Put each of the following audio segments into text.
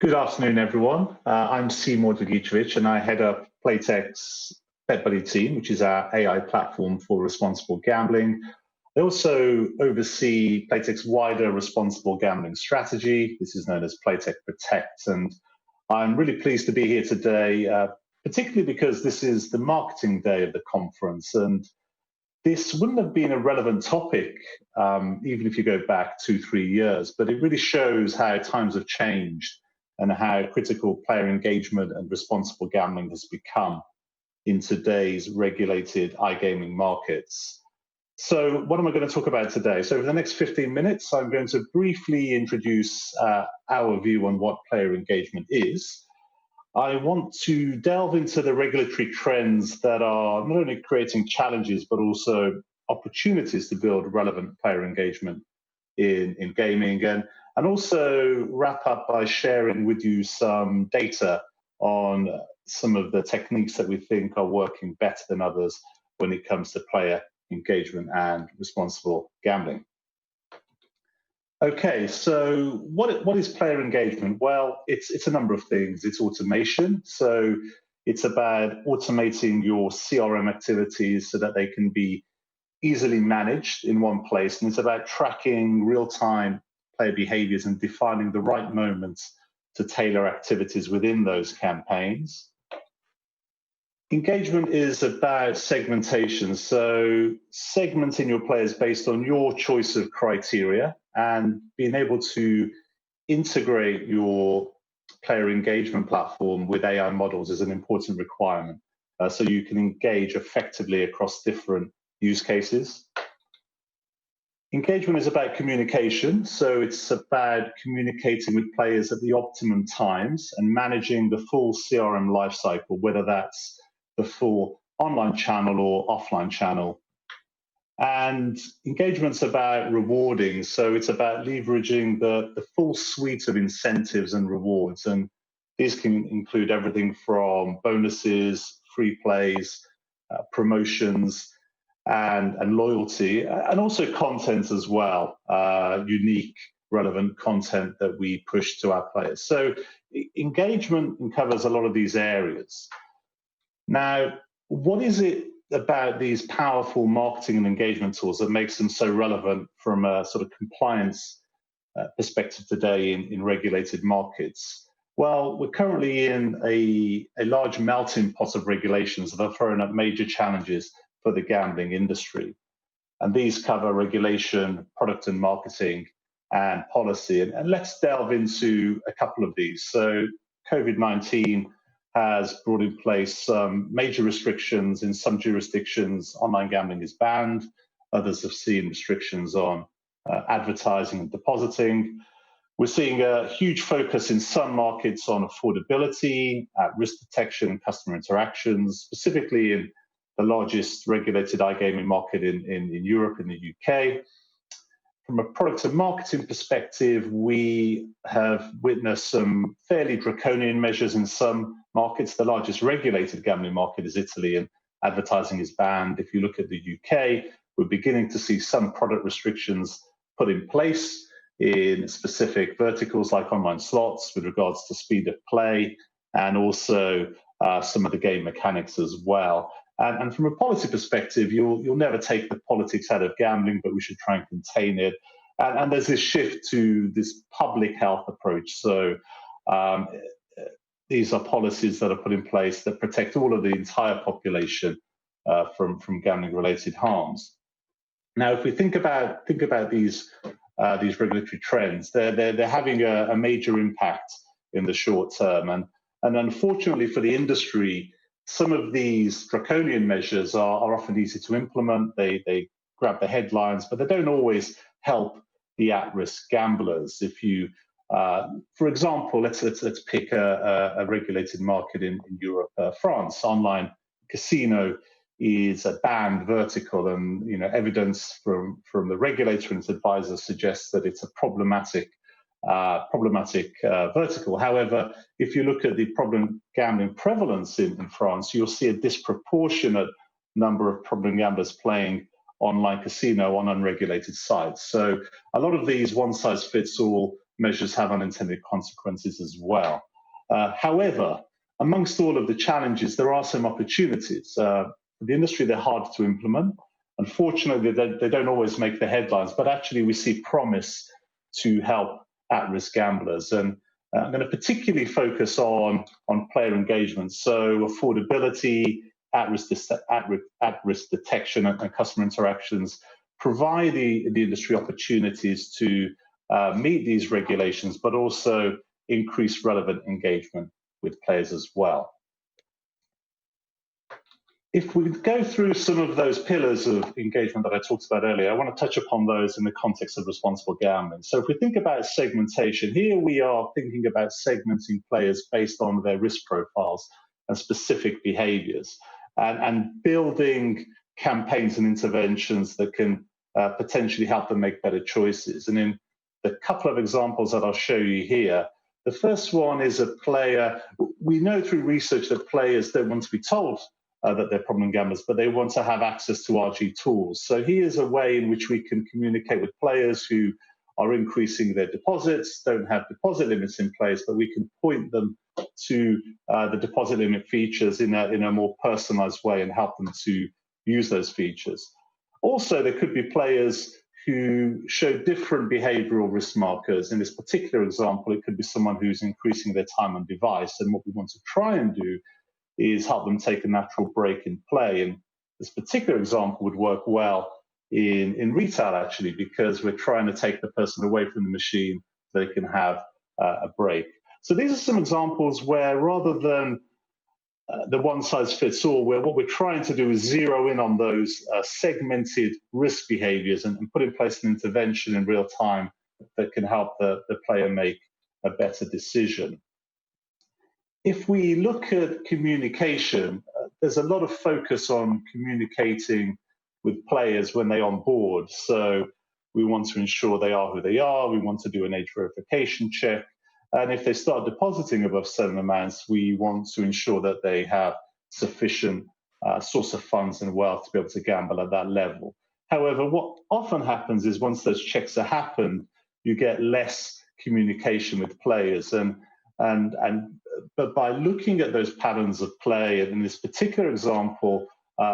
Good afternoon, everyone. I'm Simo Dragicevic, and I head up Playtech's BetBuddy team, which is our AI platform for responsible gambling. I also oversee Playtech's wider responsible gambling strategy. This is known as Playtech Protect, and I'm really pleased to be here today, particularly because this is the marketing day of the conference, and this wouldn't have been a relevant topic even if you go back 2-3 years, but it really shows how times have changed and how critical player engagement and responsible gambling has become in today's regulated iGaming markets. So what am I going to talk about today? So for the next 15 minutes, I'm going to briefly introduce our view on what player engagement is. I want to delve into the regulatory trends that are not only creating challenges, but also opportunities to build relevant player engagement in gaming, and also wrap up by sharing with you some data on some of the techniques that we think are working better than others when it comes to player engagement and responsible gambling. Okay, so what is player engagement? Well, it's a number of things. It's automation. So it's about automating your CRM activities so that they can be easily managed in one place. And it's about tracking real-time player behaviors and defining the right moments to tailor activities within those campaigns. Engagement is about segmentation. So segmenting your players based on your choice of criteria and being able to integrate your player engagement platform with AI models is an important requirement. So you can engage effectively across different use cases. Engagement is about communication. So it's about communicating with players at the optimum times and managing the full CRM lifecycle, whether that's the full online channel or offline channel. And engagement's about rewarding. So it's about leveraging the full suite of incentives and rewards. And these can include everything from bonuses, free plays, promotions, and loyalty, and also content as well, unique, relevant content that we push to our players. So engagement covers a lot of these areas. Now, what is it about these powerful marketing and engagement tools that makes them so relevant from a sort of compliance perspective today in regulated markets? Well, we're currently in a large melting pot of regulations that are throwing up major challenges for the gambling industry. And these cover regulation, product and marketing, and policy. And let's delve into a couple of these. So COVID-19 has brought in place some major restrictions. In some jurisdictions, online gambling is banned. Others have seen restrictions on advertising and depositing. We're seeing a huge focus in some markets on affordability, risk detection, and customer interactions, specifically in the largest regulated iGaming market in Europe, in the UK. From a product and marketing perspective, we have witnessed some fairly draconian measures in some markets. The largest regulated gambling market is Italy, and advertising is banned. If you look at the UK, we're beginning to see some product restrictions put in place in specific verticals like online slots with regards to speed of play, and also some of the game mechanics as well. And from a policy perspective, you'll never take the politics out of gambling, but we should try and contain it. And there's this shift to this public health approach. So these are policies that are put in place that protect all of the entire population from gambling-related harms. Now, if we think about these regulatory trends, they're having a major impact in the short term, and unfortunately for the industry, some of these draconian measures are often easy to implement. They grab the headlines, but they don't always help the at-risk gamblers. If you, for example, let's pick a regulated market in Europe, France. Online casino is a banned vertical, and evidence from the regulator and its advisors suggests that it's a problematic vertical. However, if you look at the problem gambling prevalence in France, you'll see a disproportionate number of problem gamblers playing online casino on unregulated sites. So a lot of these one-size-fits-all measures have unintended consequences as well. However, amongst all of the challenges, there are some opportunities. For the industry, they're hard to implement. Unfortunately, they don't always make the headlines, but actually we see promise to help at-risk gamblers. And I'm going to particularly focus on player engagement, so affordability, at-risk detection, and customer interactions provide the industry opportunities to meet these regulations, but also increase relevant engagement with players as well. If we go through some of those pillars of engagement that I talked about earlier, I want to touch upon those in the context of responsible gambling. So if we think about segmentation, here we are thinking about segmenting players based on their risk profiles and specific behaviors, and building campaigns and interventions that can potentially help them make better choices. And in the couple of examples that I'll show you here, the first one is a player. We know through research that players don't want to be told that they're problem gamblers, but they want to have access to RG tools. So here's a way in which we can communicate with players who are increasing their deposits, don't have deposit limits in place, but we can point them to the deposit limit features in a more personalized way and help them to use those features. Also, there could be players who show different behavioral risk markers. In this particular example, it could be someone who's increasing their time on device, and what we want to try and do is help them take a natural break in play. And this particular example would work well in retail, actually, because we're trying to take the person away from the machine so they can have a break. So these are some examples where, rather than the one size fits all, where what we're trying to do is zero in on those segmented risk behaviors and put in place an intervention in real time that can help the player make a better decision. If we look at communication, there's a lot of focus on communicating with players when they onboard. So we want to ensure they are who they are. We want to do an age verification check. And if they start depositing above certain amounts, we want to ensure that they have sufficient source of funds and wealth to be able to gamble at that level. However, what often happens is once those checks are happened, you get less communication with players. But by looking at those patterns of play, and in this particular example,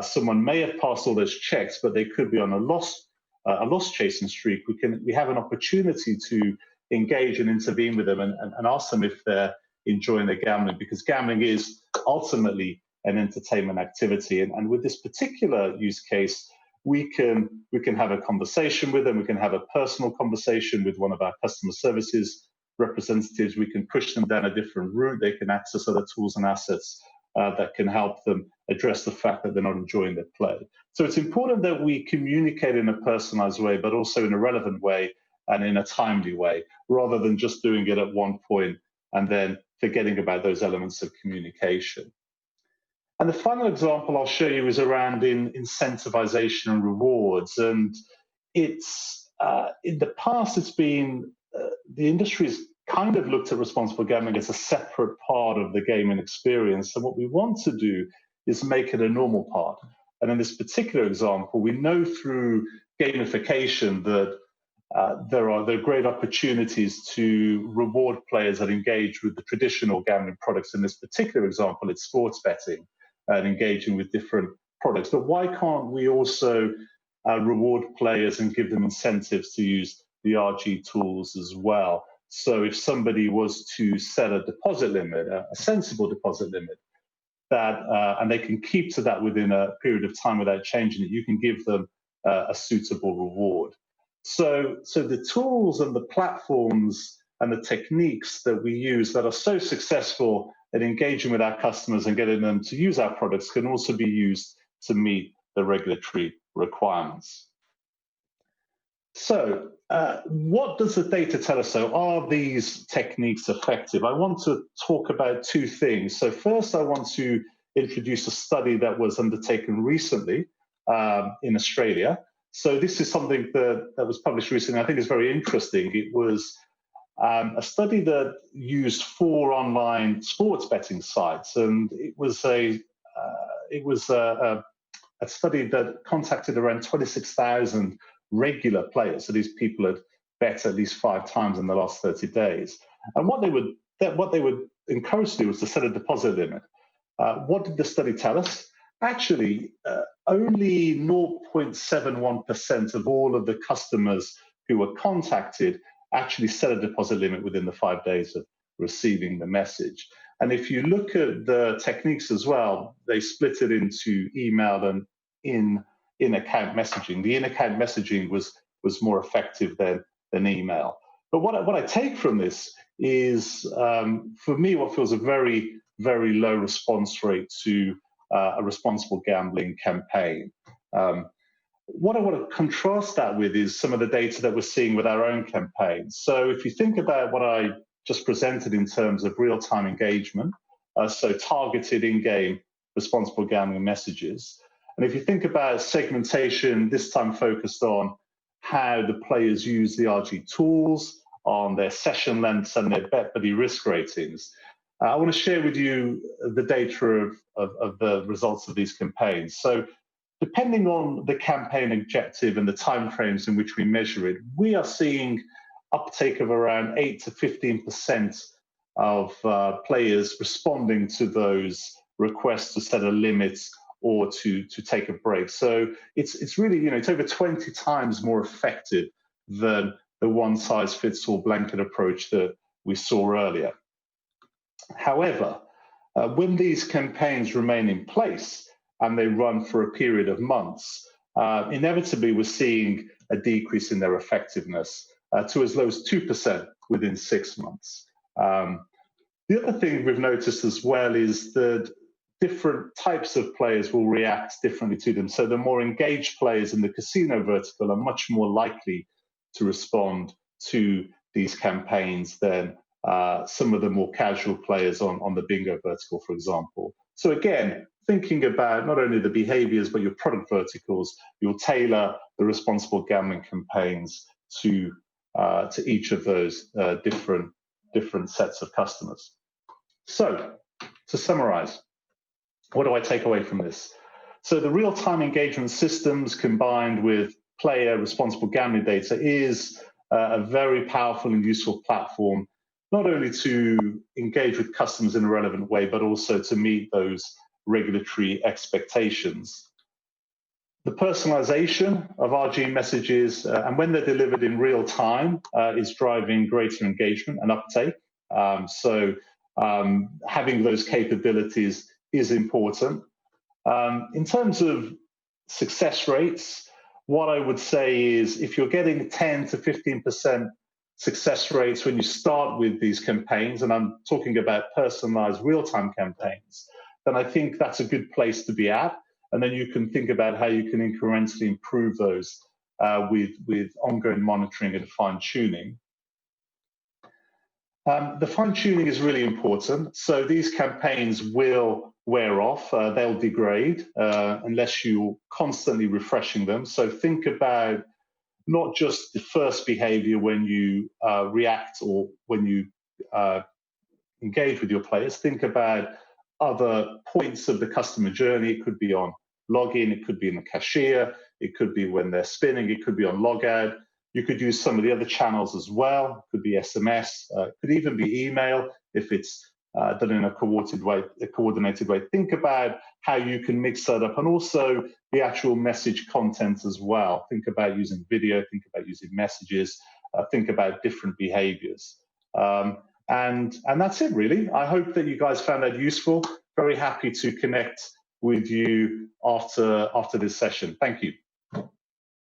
someone may have passed all those checks, but they could be on a loss chasing streak. We have an opportunity to engage and intervene with them and ask them if they're enjoying their gambling, because gambling is ultimately an entertainment activity. And with this particular use case, we can have a conversation with them. We can have a personal conversation with one of our customer services representatives. We can push them down a different route. They can access other tools and assets that can help them address the fact that they're not enjoying their play. So it's important that we communicate in a personalized way, but also in a relevant way and in a timely way, rather than just doing it at one point and then forgetting about those elements of communication. And the final example I'll show you is around incentivization and rewards. And it's in the past, it's been the industry's kind of looked at responsible gambling as a separate part of the gaming experience. And what we want to do is make it a normal part. And in this particular example, we know through gamification that there are great opportunities to reward players that engage with the traditional gambling products. In this particular example, it's sports betting and engaging with different products. But why can't we also reward players and give them incentives to use the RG tools as well? So if somebody was to set a deposit limit, a sensible deposit limit, that and they can keep to that within a period of time without changing it, you can give them a suitable reward. So the tools and the platforms and the techniques that we use that are so successful at engaging with our customers and getting them to use our products can also be used to meet the regulatory requirements. So what does the data tell us? So are these techniques effective? I want to talk about two things. So first, I want to introduce a study that was undertaken recently in Australia. So this is something that was published recently. I think it's very interesting. It was a study that used 4 online sports betting sites, and it was a study that contacted around 26,000 regular players. So these people had bet at least 5 times in the last 30 days. And what they would encourage to do was to set a deposit limit. What did the study tell us? Actually, only 0.71% of all of the customers who were contacted actually set a deposit limit within the 5 days of receiving the message. And if you look at the techniques as well, they split it into email and in-account messaging. The in-account messaging was more effective than email. But what I take from this is, for me, what feels a very, very low response rate to a responsible gambling campaign. What I want to contrast that with is some of the data that we're seeing with our own campaigns. So if you think about what I just presented in terms of real-time engagement, so targeted in-game responsible gambling messages, and if you think about segmentation, this time focused on how the players use the RG tools, on their session lengths and their bet buddy risk ratings, I want to share with you the data of the results of these campaigns. So depending on the campaign objective and the timeframes in which we measure it, we are seeing uptake of around 8 to 15% of players responding to those requests to set a limit or to take a break. So it's really, it's over 20 times more effective than the one-size-fits-all blanket approach that we saw earlier. However, when these campaigns remain in place and they run for a period of months, inevitably we're seeing a decrease in their effectiveness to as low as 2% within 6 months. The other thing we've noticed as well is that different types of players will react differently to them. So the more engaged players in the casino vertical are much more likely to respond to these campaigns than some of the more casual players on the bingo vertical, for example. So again, thinking about not only the behaviors, but your product verticals, you'll tailor the responsible gambling campaigns to each of those different sets of customers. So to summarize, what do I take away from this? So the real-time engagement systems combined with player responsible gambling data is a very powerful and useful platform, not only to engage with customers in a relevant way, but also to meet those regulatory expectations. The personalization of RG messages, and when they're delivered in real time, is driving greater engagement and uptake. Having those capabilities is important. In terms of success rates, what I would say is if you're getting 10 to 15% success rates when you start with these campaigns, and I'm talking about personalized real-time campaigns, then I think that's a good place to be at. And then you can think about how you can incrementally improve those with ongoing monitoring and fine-tuning. The fine-tuning is really important. So these campaigns will wear off, they'll degrade unless you're constantly refreshing them. So think about not just the first behavior when you react or when you engage with your players. Think about other points of the customer journey. It could be on login, it could be in the cashier, it could be when they're spinning, it could be on logout. You could use some of the other channels as well. It could be SMS, it could even be email if it's done in a coordinated way. Think about how you can mix that up, and also the actual message content as well. Think about using video, think about using messages, think about different behaviors. And that's it, really. I hope that you guys found that useful. Very happy to connect with you after this session. Thank you.